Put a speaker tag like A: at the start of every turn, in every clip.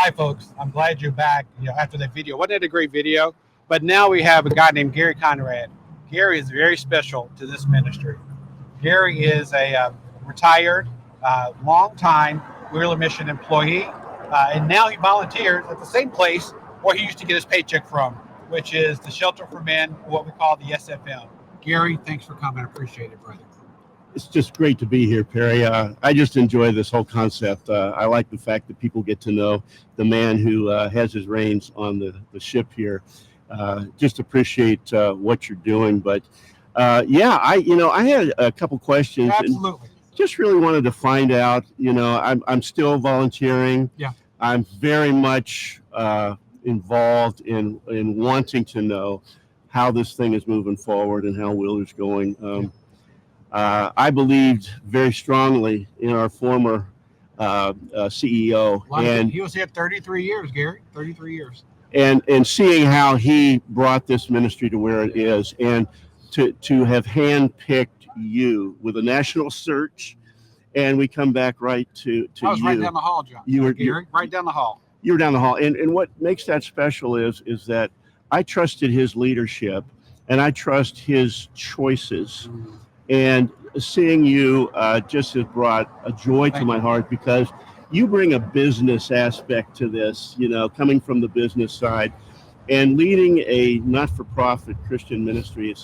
A: Hi, folks. I'm glad you're back. After that video, wasn't it a great video? But now we have a guy named Gary Conrad. Gary is very special to this ministry. Gary is a retired, long-time Wheeler Mission employee, and now he volunteers at the same place where he used to get his paycheck from, which is the Shelter for Men, what we call the SFM. Gary, thanks for coming. I appreciate it, brother.
B: It's just great to be here, Perry. I just enjoy this whole concept. I like the fact that people get to know the man who has his reins on the ship here. Just appreciate what you're doing. But I had a couple questions.
A: Absolutely.
B: And just really wanted to find out. I'm still volunteering.
A: Yeah.
B: I'm very much involved in wanting to know how this thing is moving forward and how Wheeler's going. I believed very strongly in our former CEO,
A: and he was here 33 years, Gary. 33 years.
B: And seeing how he brought this ministry to where it is, and to have handpicked you with a national search, and we come back right to
A: I was
B: you.
A: right down the hall, John.
B: You were
A: Gary, right down the hall.
B: You were down the hall, and what makes that special is that I trusted his leadership, and I trust his choices. And seeing you just has brought a joy to my heart, because you bring a business aspect to this, coming from the business side and leading a not-for-profit Christian ministry.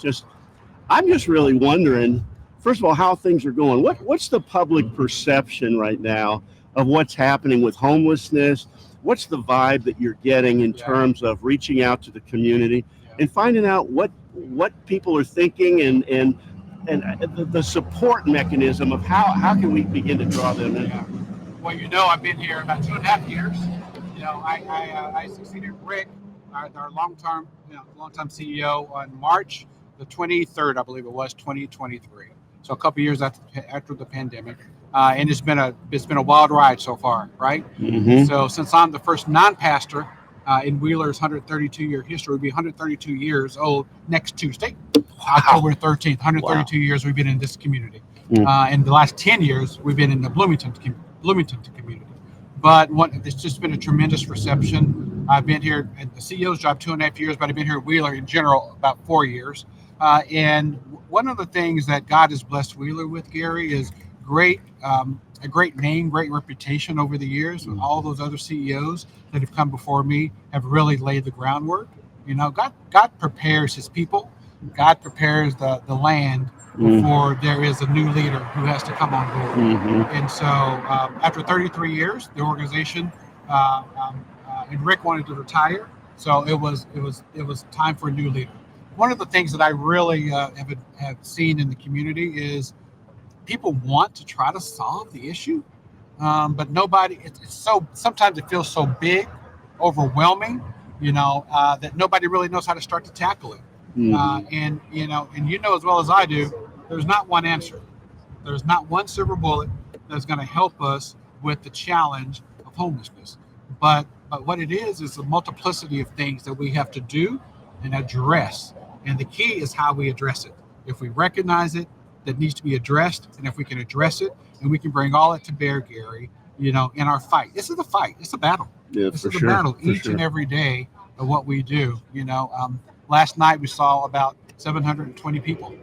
B: I'm just really wondering, first of all, how things are going. What's the public perception right now of what's happening with homelessness? What's the vibe that you're getting in terms of reaching out to the community and finding out what people are thinking and the support mechanism of how can we begin to draw them in?
A: Yeah. Well, I've been here about 2.5 years. I succeeded Rick, our long-term CEO, on March the 23rd, I believe it was, 2023. So a couple years after the pandemic, and it's been a wild ride so far, right?
B: Mm-hmm.
A: So since I'm the first non-pastor in Wheeler's 132-year history, we'll be 132 years old next Tuesday. October 13th, 132 years we've been in this community. In the last 10 years, we've been in the Bloomington community. But it's just been a tremendous reception. I've been here at the CEO's job 2.5 years, but I've been here at Wheeler in general about 4 years. And one of the things that God has blessed Wheeler with, Gary, is a great name, great reputation over the years. And all those other CEOs that have come before me have really laid the groundwork. God prepares his people. God prepares the land before there is a new leader who has to come on board.
B: Mm-hmm.
A: And so after 33 years, the organization and Rick wanted to retire, so it was time for a new leader. One of the things that I really have seen in the community is people want to try to solve the issue, but nobody. Sometimes it feels so big, overwhelming, that nobody really knows how to start to tackle it. And as well as I do, there's not one answer. There's not one silver bullet that's going to help us with the challenge of homelessness. But what it is a multiplicity of things that we have to do and address. And the key is how we address it. If we recognize it, that needs to be addressed, and if we can address it, and we can bring all it to bear, Gary, in our fight. This is a fight. It's a battle.
B: Yeah,
A: this
B: for
A: is a
B: sure.
A: battle each and every day of what we do. Last night we saw about 720 people,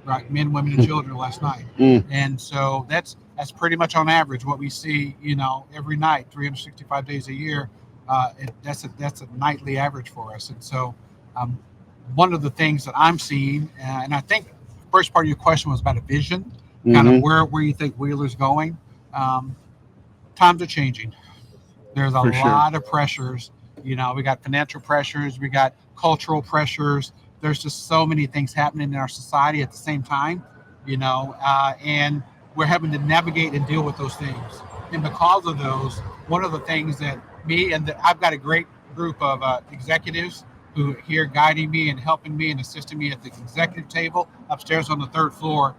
A: right? Men, women, and children last night. And so that's pretty much on average what we see, every night, 365 days a year. That's a nightly average for us. And so one of the things that I'm seeing, and I think the first part of your question was about a vision, kind of where you think Wheeler's going. Times are changing. There's a lot of pressures. We got financial pressures, we got cultural pressures. There's just so many things happening in our society at the same time, and we're having to navigate and deal with those things. And because of those, one of the things that I've got a great group of executives who are here guiding me and helping me and assisting me at the executive table upstairs on the 3rd floor.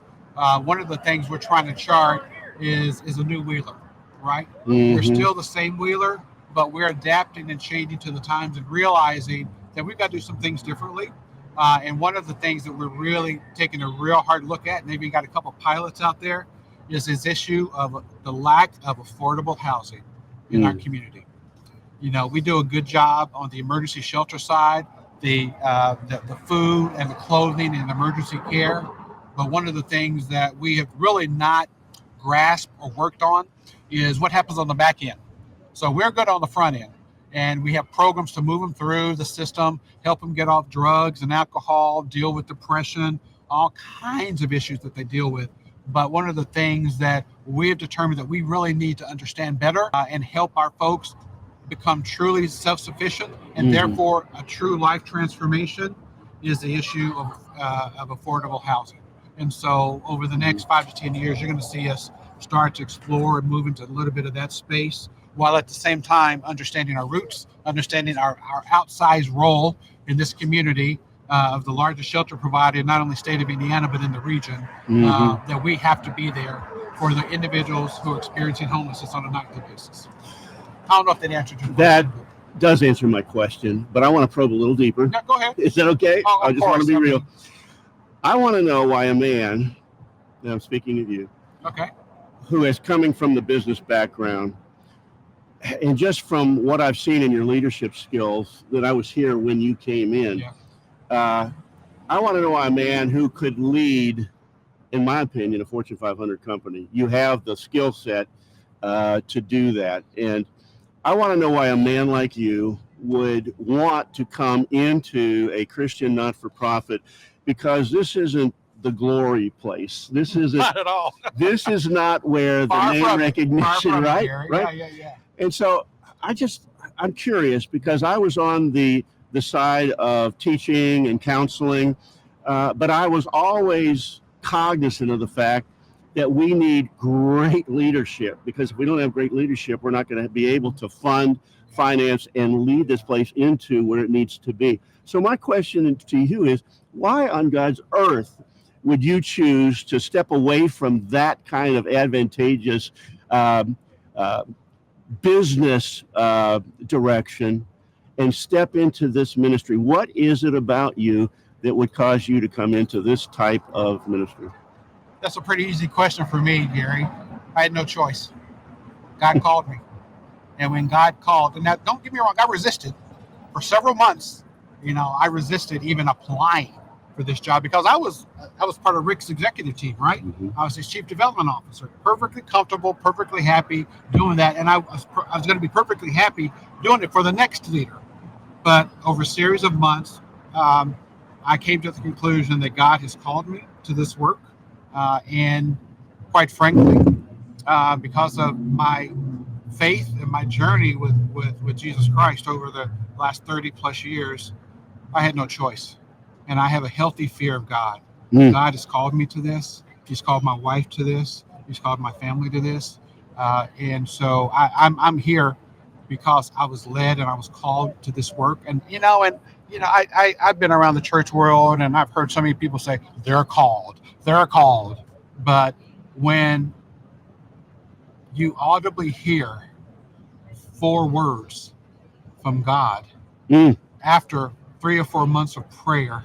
A: One of the things we're trying to chart is a new Wheeler, right? We're still the same Wheeler, but we're adapting and changing to the times and realizing that we've got to do some things differently. And one of the things that we're really taking a real hard look at, maybe got a couple pilots out there, is this issue of the lack of affordable housing in our community. We do a good job on the emergency shelter side, the food and the clothing and emergency care. But one of the things that we have really not grasped or worked on is what happens on the back end. So we're good on the front end, and we have programs to move them through the system, help them get off drugs and alcohol, deal with depression, all kinds of issues that they deal with. But one of the things that we have determined that we really need to understand better and help our folks become truly self-sufficient and therefore a true life transformation is the issue of affordable housing. And so over the next 5 to 10 years, you're going to see us start to explore and move into a little bit of that space, while at the same time understanding our roots, understanding our outsized role in this community of the largest shelter provider, not only state of Indiana, but in the region, that we have to be there for the individuals who are experiencing homelessness on a nightly basis. I don't know if that answered your
B: That
A: question.
B: does answer my question, but I want to probe a little deeper.
A: Yeah, go ahead.
B: Is that okay?
A: Oh,
B: I just want to be real.
A: mean,
B: I want to know why a man, and I'm speaking of you,
A: okay.
B: who is coming from the business background, and just from what I've seen in your leadership skills that I was here when you came in, I want to know why a man who could lead, in my opinion, a Fortune 500 company. You have the skill set to do that. And I want to know why a man like you would want to come into a Christian not-for-profit, because this isn't the glory place. This isn't
A: Not at all.
B: This is not where the name recognition, right? Right.
A: Yeah.
B: And so I'm curious, because I was on the side of teaching and counseling, but I was always cognizant of the fact that we need great leadership, because if we don't have great leadership, we're not going to be able to fund, finance, and lead this place into where it needs to be. So my question to you is, why on God's earth would you choose to step away from that kind of advantageous business direction and step into this ministry? What is it about you that would cause you to come into this type of ministry?
A: That's a pretty easy question for me, Gary. I had no choice. God called me. And when God called, and now don't get me wrong, I resisted for several months. I resisted even applying for this job, because I was part of Rick's executive team, right? I was his chief development officer, perfectly comfortable, perfectly happy doing that. And I was going to be perfectly happy doing it for the next leader. But over a series of months, I came to the conclusion that God has called me to this work. And quite frankly, because of my faith and my journey with Jesus Christ over the last 30 plus years, I had no choice. And I have a healthy fear of God. God has called me to this. He's called my wife to this. He's called my family to this. And so I'm here because I was led and I was called to this work. And I've been around the church world, and I've heard so many people say they're called. But when you audibly hear 4 words from God after 3 or 4 months of prayer,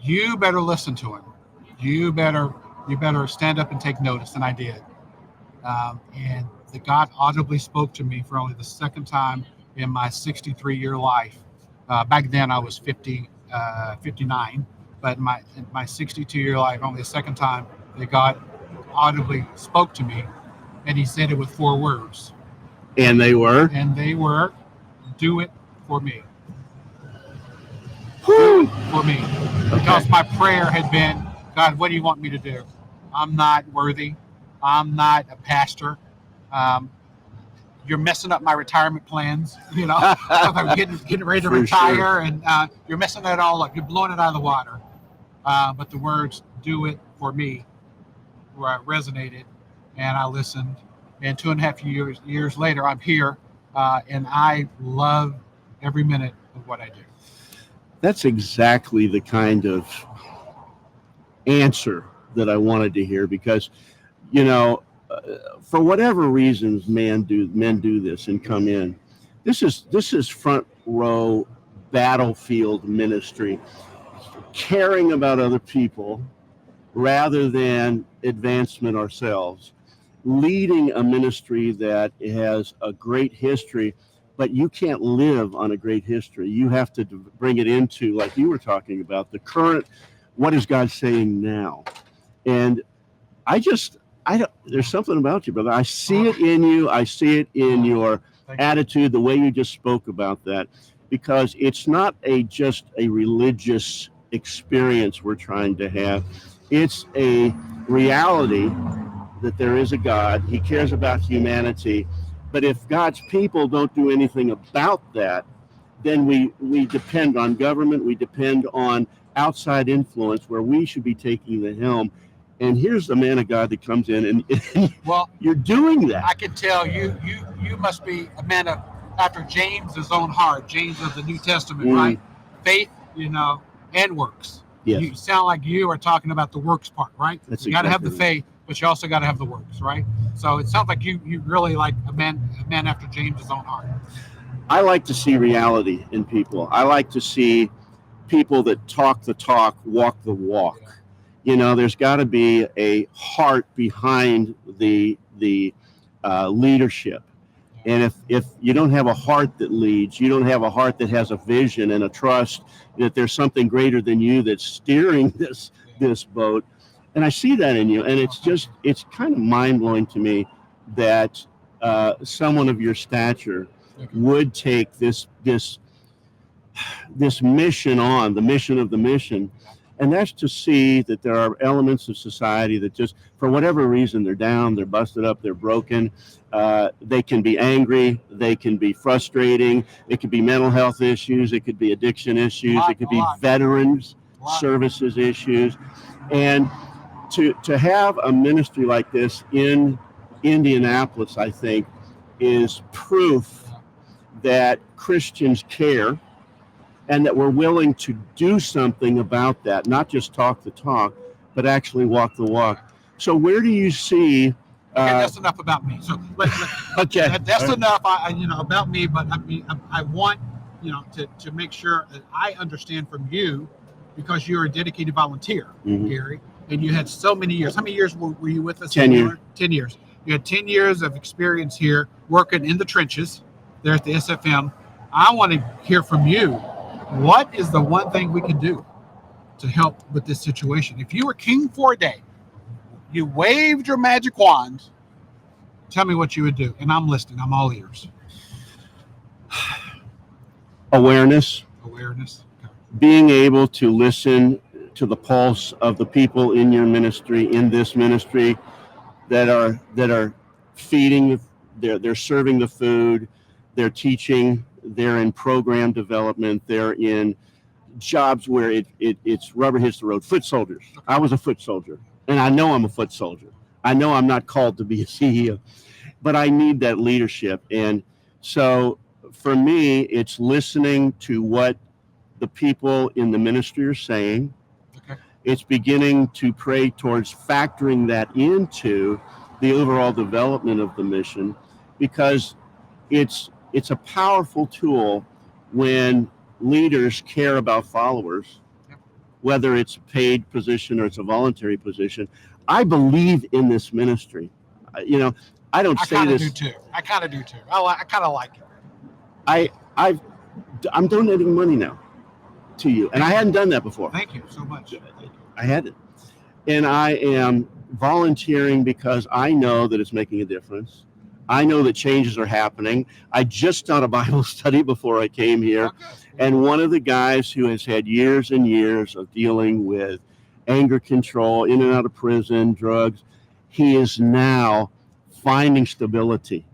A: you better listen to him. You better stand up and take notice. And I did. And the God audibly spoke to me for only the second time in my 63-year life. Back then I was 59, but in my 62-year life, only the second time that God audibly spoke to me, and he said it with 4 words.
B: And they were?
A: Do it for me. Do it for me. Because my prayer had been, God, what do you want me to do? I'm not worthy. I'm not a pastor. You're messing up my retirement plans. I'm getting ready to retire, sure. And you're messing that all up. You're blowing it out of the water. But the words "do it for me" resonated, and I listened. And 2.5 years later, I'm here, and I love every minute of what I do.
B: That's exactly the kind of answer that I wanted to hear, because, for whatever reasons, men do this and come in. This is front row battlefield ministry, caring about other people rather than advancement ourselves. leading a ministry that has a great history, but you can't live on a great history. You have to bring it into, like you were talking about, the current, what is God saying now? And I don't, there's something about you, brother. I see it in you. I see it in your attitude, the way you just spoke about that, because it's not just a religious experience we're trying to have. It's a reality that there is a God. He cares about humanity. But if God's people don't do anything about that, then we depend on government. We depend on outside influence where we should be taking the helm. And here's the man of God that comes in, and
A: Well,
B: you're doing that.
A: I can tell you must be a man of after James's own heart, James of the New Testament, right? Faith, and works.
B: Yes.
A: You sound like you are talking about the works part, right?
B: That's
A: you got to have
B: exactly
A: the faith, but you also got to have the works, right? So it sounds like you really like a man after James's own heart.
B: I like to see reality in people. I like to see people that talk the talk, walk the walk. There's got to be a heart behind the leadership. And if you don't have a heart that leads, you don't have a heart that has a vision and a trust that there's something greater than you that's steering this boat. And I see that in you. And it's kind of mind-blowing to me that someone of your stature would take this mission on, the mission of the mission. And that's to see that there are elements of society that just, for whatever reason, they're down, they're busted up, they're broken. They can be angry, they can be frustrating, it could be mental health issues, it could be addiction issues, it could be veterans services issues. And to have a ministry like this in Indianapolis, I think, is proof that Christians care and that we're willing to do something about that, not just talk the talk, but actually walk the walk. So where do you see...
A: Okay, that's enough about me. So
B: okay,
A: that's enough. About me. But I want to make sure that I understand from you, because you're a dedicated volunteer, Gary, and you had so many years. How many years were you with us?
B: 10 years.
A: 10 years. You had 10 years of experience here, working in the trenches there at the SFM. I want to hear from you. What is the one thing we can do to help with this situation? If you were king for a day, you waved your magic wand, tell me what you would do. And I'm listening. I'm all ears.
B: Awareness.
A: Okay.
B: Being able to listen to the pulse of the people in your ministry, in this ministry, that are feeding, they're serving the food, they're teaching, they're in program development, they're in jobs where it's rubber hits the road. Foot soldiers. I was a foot soldier, and I know I'm a foot soldier. I know I'm not called to be a CEO, but I need that leadership. And so for me, it's listening to what the people in the ministry are saying.
A: Okay.
B: It's beginning to pray towards factoring that into the overall development of the mission, because it's a powerful tool when leaders care about followers, whether it's a paid position or it's a voluntary position. I believe in this ministry. I don't say this.
A: I kind of do too. I kind of like it.
B: I'm donating money now to you, and I hadn't done that before.
A: Thank you so much.
B: I hadn't, and I am volunteering because I know that it's making a difference. I know that changes are happening. I just done a Bible study before I came here. And one of the guys who has had years and years of dealing with anger control, in and out of prison, drugs, he is now finding stability.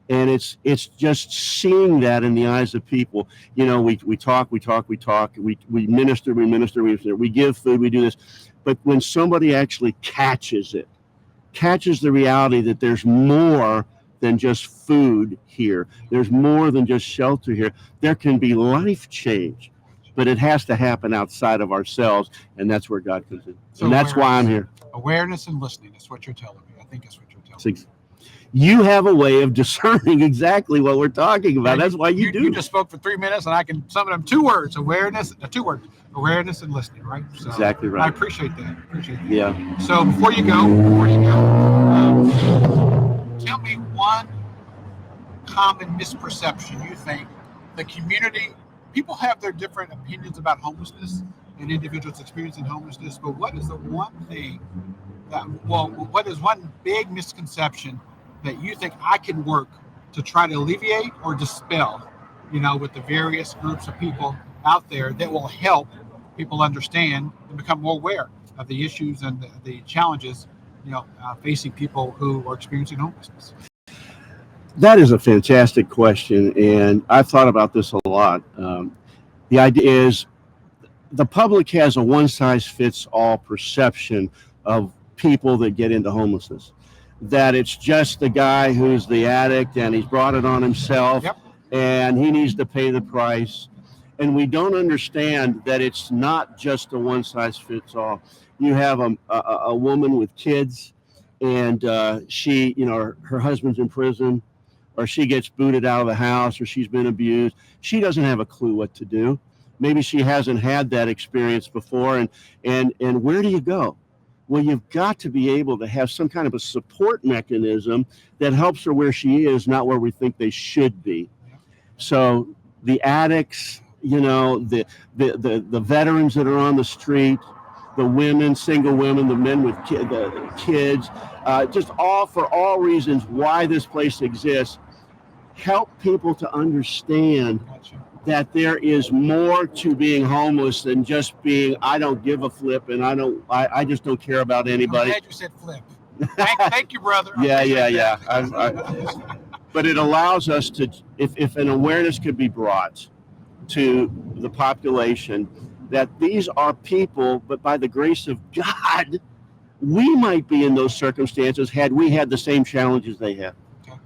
B: And it's just seeing that in the eyes of people. We talk, we minister, we give food, we do this. But when somebody actually catches the reality that there's more than just food here. There's more than just shelter here. There can be life change, but it has to happen outside of ourselves, and that's where God comes in. So and that's why I'm here.
A: Awareness and listening is what you're telling me. I think that's what you're telling me.
B: You have a way of discerning exactly what we're talking about. That's why you do.
A: You just spoke for 3 minutes, and I can sum it up 2 words. Awareness, 2 words. awareness and listening, right? So
B: Exactly
A: I
B: right.
A: appreciate that. Appreciate that.
B: Yeah.
A: So before you go, tell me one common misperception you think the community people have their different opinions about homelessness and individuals experiencing homelessness, but what is the one thing what is one big misconception that you think I can work to try to alleviate or dispel, with the various groups of people out there that will help people understand and become more aware of the issues and the challenges, facing people who are experiencing homelessness?
B: That is a fantastic question, and I've thought about this a lot. The idea is the public has a one size fits all perception of people that get into homelessness. That it's just the guy who's the addict and he's brought it on himself,
A: Yep.
B: and he needs to pay the price. And we don't understand that it's not just a one size fits all. You have a woman with kids, and she, her husband's in prison, or she gets booted out of the house, or she's been abused. She doesn't have a clue what to do. Maybe she hasn't had that experience before, and where do you go? Well, you've got to be able to have some kind of a support mechanism that helps her where she is, not where we think they should be. So the addicts, the veterans that are on the street, the women, single women, the men with the kids, just all for all reasons why this place exists, help people to understand that there is more to being homeless than just being, I don't give a flip, and I just don't care about anybody.
A: I'm glad you said flip. Thank you, brother.
B: Yeah. But it allows us to, if an awareness could be brought to the population that these are people, but by the grace of God, we might be in those circumstances had we had the same challenges they had.
A: Okay.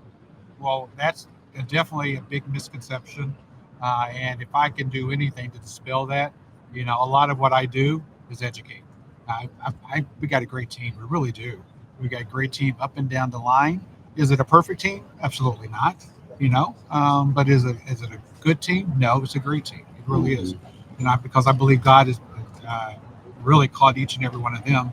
A: Well, that's definitely a big misconception. And if I can do anything to dispel that, a lot of what I do is educate. We got a great team. We really do. We got a great team up and down the line. Is it a perfect team? Absolutely not. But is it a good team? No, it's a great team. It really is. Because I believe God has really called each and every one of them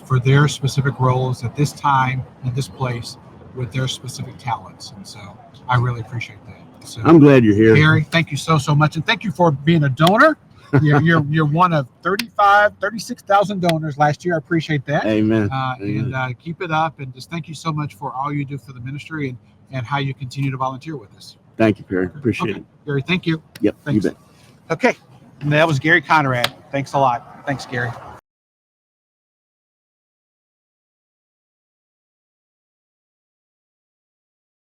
A: for their specific roles at this time in this place with their specific talents. And so I really appreciate that. So,
B: I'm glad you're here,
A: Gary. Thank you so much, and thank you for being a donor. You're one of 36,000 donors last year. I appreciate that.
B: Amen.
A: And keep it up, and just thank you so much for all you do for the ministry and how you continue to volunteer with us.
B: Thank you, Perry. Appreciate it.
A: Gary, thank you.
B: Yep.
A: Thanks.
B: You bet.
A: Okay, and that was Gary Conrad. Thanks a lot. Thanks, Gary.